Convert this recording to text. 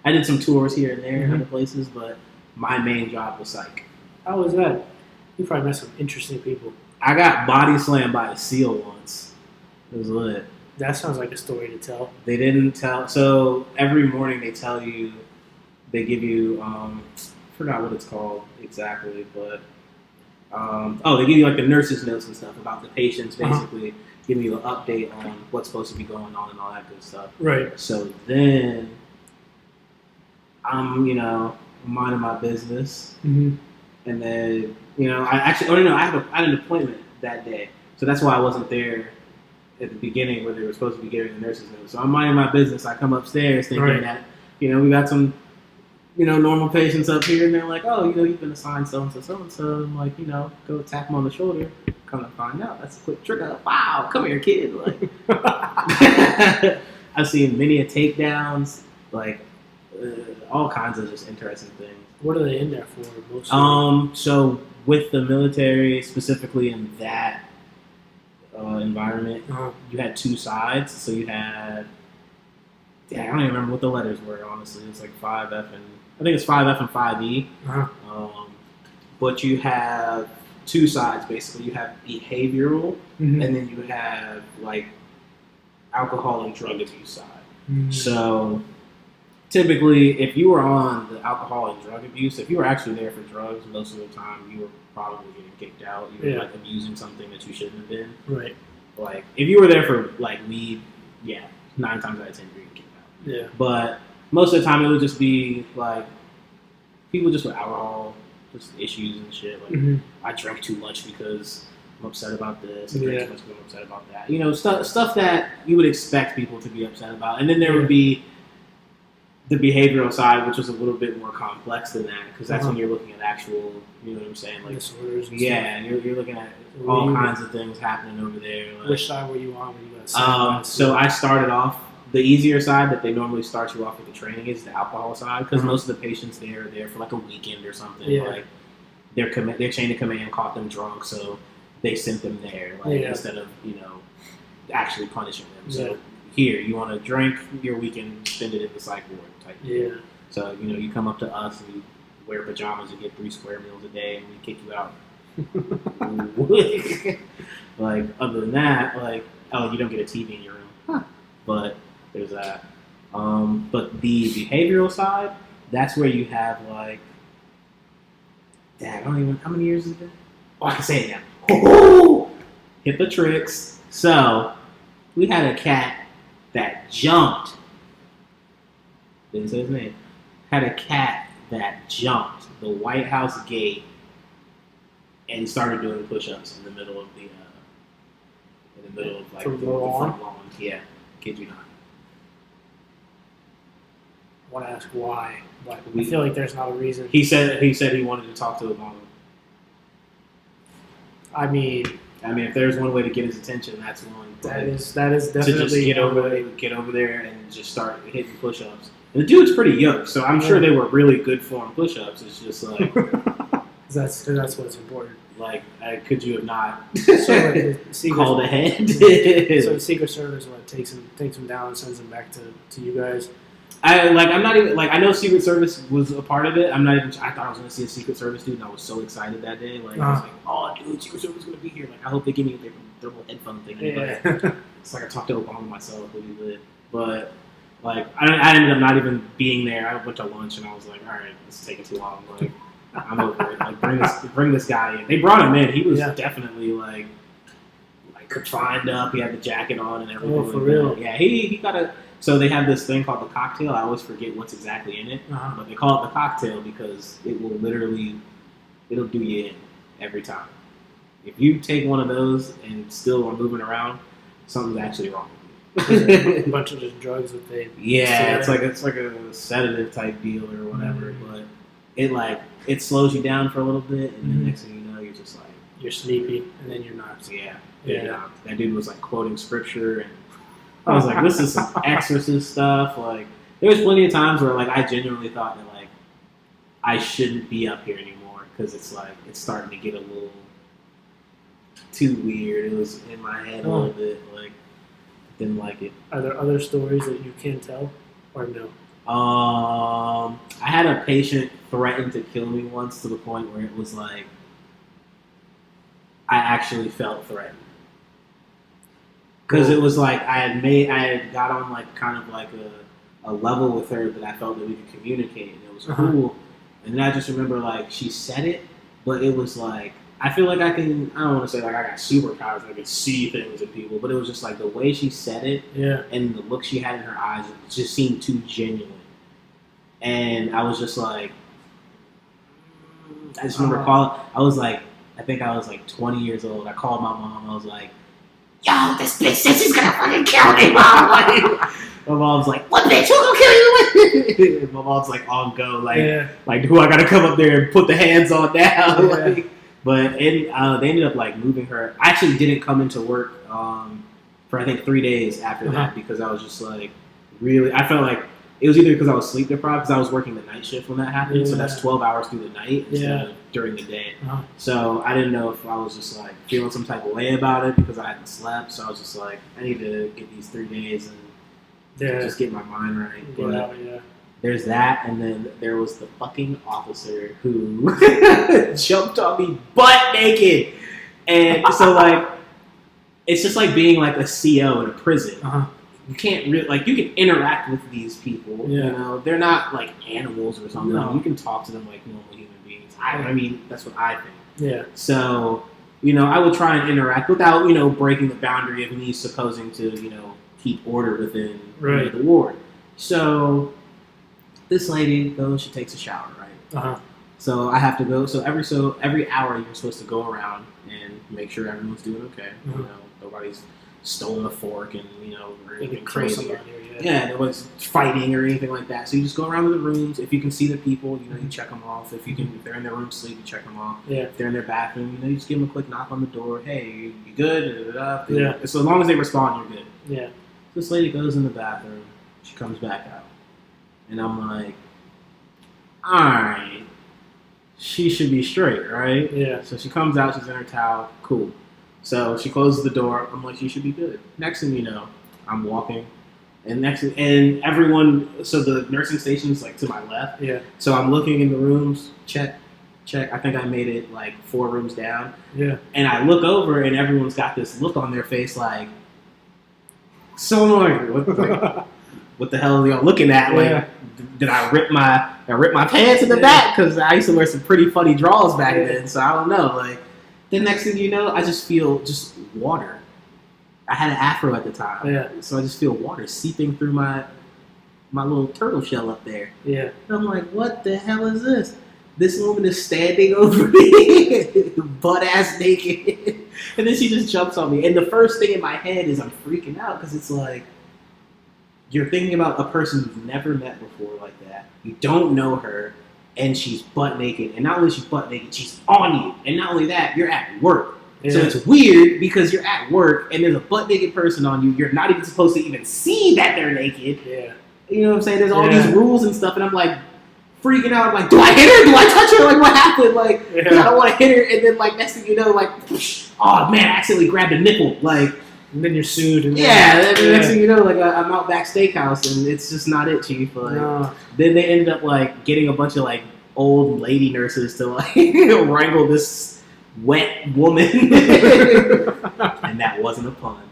I did some tours here and there in other places, but my main job was psych. How was that? You probably met some interesting people. I got body slammed by a SEAL once. It was lit. That sounds like a story to tell. They didn't tell. So every morning they tell you, they give you, I forgot what it's called exactly, but they give you like the nurse's notes and stuff about the patients, basically giving you an update on what's supposed to be going on and all that good stuff. Right. So then I'm, minding my business, and then I had an appointment that day, so that's why I wasn't there at the beginning where they were supposed to be giving the nurses notes. So I'm minding my business. I come upstairs thinking that we got some normal patients up here, and they're like, oh, you've been assigned so and so. I'm like, go tap them on the shoulder. Come to find out, that's a quick trigger. Wow, come here, kid. Like, I've seen many takedowns, like all kinds of just interesting things. What are they in there for? Mostly? So with the military, specifically in that environment, you had two sides. So you had, I don't even remember what the letters were. Honestly, it's like 5F and I think it's 5F and 5E. But you have two sides basically. You have behavioral, and then you have like alcohol and drug abuse side. So typically, if you were on the alcohol and drug abuse, if you were actually there for drugs, most of the time you were probably getting kicked out. You were like abusing something that you shouldn't have been. Right. Like if you were there for like weed, 9 times out of 10 you're getting kicked out. Yeah. But most of the time it would just be like people just with alcohol, just issues and shit. Like I drank too much because I'm upset about this. I drank too much because I'm upset about that. Stuff that you would expect people to be upset about. And then there would be the behavioral side, which was a little bit more complex than that, because that's when you're looking at actual, you know what I'm saying, like disorders. And you're looking at all kinds of things happening over there. Like, which side were you on when you got so I started off the easier side that they normally start you off with the training is the alcohol side, because most of the patients there are there for like a weekend or something. Yeah. Like their chain of command caught them drunk, so they sent them there instead of actually punishing them. So here, you want to drink your weekend, spend it in the psych ward type thing. So you come up to us and you wear pajamas and get 3 square meals a day, and we kick you out. Like other than that, like you don't get a TV in your room, but there's that. But the behavioral side, that's where you have like, I don't even, how many years has it been? Oh, I can say it now. HIPAA tricks. So we had a cat that jumped. Didn't say his name. Had a cat that jumped the White House gate and started doing push-ups in the middle of the front lawn. Yeah, kid you not. I want to ask why, but I feel like there's not a reason. He said he wanted to talk to Obama. I mean, if there's one way to get his attention, that's one. That is definitely to just get over there and just start hitting push-ups. And the dude's pretty yoked, so I'm sure they were really good form push-ups. It's just like that's what's important. Like, could you have not called ahead? So the Secret Service takes him down and sends him back to you guys. I'm not even like, I know Secret Service was a part of it. I'm not even. I thought I was going to see a Secret Service dude, and I was so excited that day. Like I was like, oh, dude, Secret Service is going to be here. Like I hope they give me their little headphone thing. Yeah. Like, it's like I talked to Obama myself when he lived, but like I ended up not even being there. I went to lunch, and I was like, all right, this is taking too long. Like I'm over it. Like bring this guy in. They brought him in. He was definitely like confined up. He had the jacket on and everything. Oh, for real? Yeah, he got a. So they have this thing called the cocktail. I always forget what's exactly in it, but they call it the cocktail because it will it'll do you in every time. If you take one of those and still are moving around, something's actually wrong with you. A bunch of just drugs that they. Yeah, it's like a sedative type deal or whatever, but it slows you down for a little bit, and the next thing you know, you're just like you're sleepy, and then you're not. Yeah. That dude was like quoting scripture and. I was like, this is some exorcist stuff. Like, there was plenty of times where, like, I genuinely thought that, like, I shouldn't be up here anymore because it's, like, it's starting to get a little too weird. It was in my head a little bit. Like, didn't like it. Are there other stories that you can tell or no? I had a patient threaten to kill me once to the point where it was like I actually felt threatened because it was like I had got on like kind of like a level with her that I felt that we could communicate and it was cool. And then I just remember like she said it, but it was like I feel like I don't want to say like I got superpowers, I can see things in people, but it was just like the way she said it and the look she had in her eyes, it just seemed too genuine. And I was just like, I just remember calling, I think I was like 20 years old. I called my mom, I was like, yo, this bitch says she's gonna fucking kill me, mom. Like, my mom's like, what bitch, who gonna kill you? And my mom's like on go, like who I gotta come up there and put the hands on now. Like, but they ended up like moving her. I actually didn't come into work for I think 3 days after that because I was just like really. I felt like it was either because I was sleep deprived because I was working the night shift when that happened. So that's 12 hours through the night instead of during the day. So I didn't know if I was just like feeling some type of way about it because I hadn't slept. So I was just like, I need to get these 3 days and just get my mind right. But there's that, and then there was the fucking officer who jumped on me butt naked. And so, like, it's just like being like a CO in a prison. You can't really, like, you can interact with these people. You know, they're not like animals or something. Like, you can talk to them like normal human beings. I mean, that's what I think. So, you know, I would try and interact without, you know, breaking the boundary of me supposing to, you know, keep order within the ward. So this lady goes, she takes a shower, right? So I have to go. So every hour you're supposed to go around and make sure everyone's doing okay. You know, nobody's stolen a fork and or anything crazy. Nobody's fighting or anything like that. So you just go around to the rooms. If you can see the people, you check them off. If they're in their room sleep, you check them off. If they're in their bathroom, you just give them a quick knock on the door. Hey, you good? So as long as they respond, you're good. This lady goes in the bathroom. She comes back out. And I'm like, alright, she should be straight, right? So she comes out, she's in her towel, cool. So she closes the door, I'm like, she should be good. Next thing you know, I'm walking, and everyone, so the nursing station's like to my left. So I'm looking in the rooms, check. I think I made it like 4 rooms down. And I look over, and everyone's got this look on their face like, so annoying. What the hell are y'all looking at? Like, did I rip my pants in the back? Because I used to wear some pretty funny draws back then, so I don't know. Like, the next thing you know, I just feel just water. I had an afro at the time, so I just feel water seeping through my little turtle shell up there. And I'm like, what the hell is this? This woman is standing over me, butt ass naked, and then she just jumps on me. And the first thing in my head is I'm freaking out because it's like, you're thinking about a person you've never met before like that. You don't know her, and she's butt naked. And not only is she butt naked, she's on you. And not only that, you're at work. So it's weird because you're at work, and there's a butt naked person on you. You're not even supposed to even see that they're naked. You know what I'm saying? There's all these rules and stuff, and I'm like freaking out. I'm like, do I hit her? Do I touch her? Like, what happened? Like, I don't want to hit her. And then, like, next thing you know, like, oh man, I accidentally grabbed a nipple. Like, and then you're sued. And the next thing you know, like I'm Outback Steakhouse, and it's just not it, Chief. Like, then they ended up like getting a bunch of like old lady nurses to like wrangle this wet woman, and that wasn't a pun.